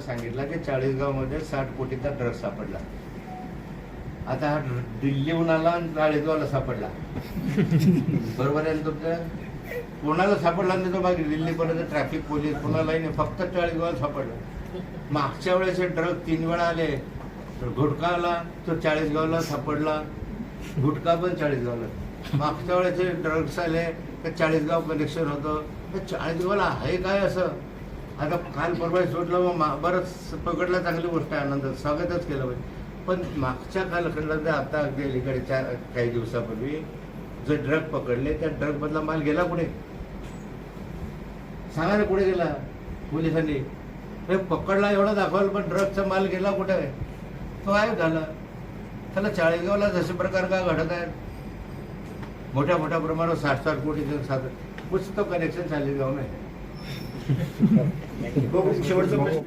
सांगितलं की चाळीसगावमध्ये 60 कोटीचा ड्रग्ज सापडला. आता हा दिल्लीहून आला आणि चाळीसगावला सापडला. बरोबर आहे ना तुमचं? कोणाला सापडला नाही तो बाकी दिल्लीपर्यंत ट्रॅफिक पोलीस कोणालाही नाही, फक्त चाळीसगावला सापडला. मागच्या वेळेस ड्रग 3 वेळा आले. गुटखा आला तो चाळीसगावला सापडला, गुटखा पण चाळीसगावला. मागच्या वेळेस ड्रग्स आले तर चाळीसगाव कनेक्शन होतं. तर चाळीसगावला आहे काय असं? आता काल परवा सोडलं बरंच पकडलं, चांगली गोष्ट आहे, आनंद स्वागतच केलं पाहिजे. पण मागच्या कालखंडात आता अगदी अलीकडे काही दिवसापूर्वी जे ड्रग पकडले त्या ड्रग मधला माल गेला कुठे? सांगा ना कुठे गेला? पोलिसांनी पकडला एवढा दाखवलं, पण ड्रगचा माल गेला कुठे? तो गायब झाला. त्याला चाळीसगावला जसे प्रकार का घडत आहेत, मोठ्या मोठ्या प्रमाणावर 60-60 कोटीचं कुछ तो कनेक्शन चाळीसगाव नाही. शेवटचा प्रश्न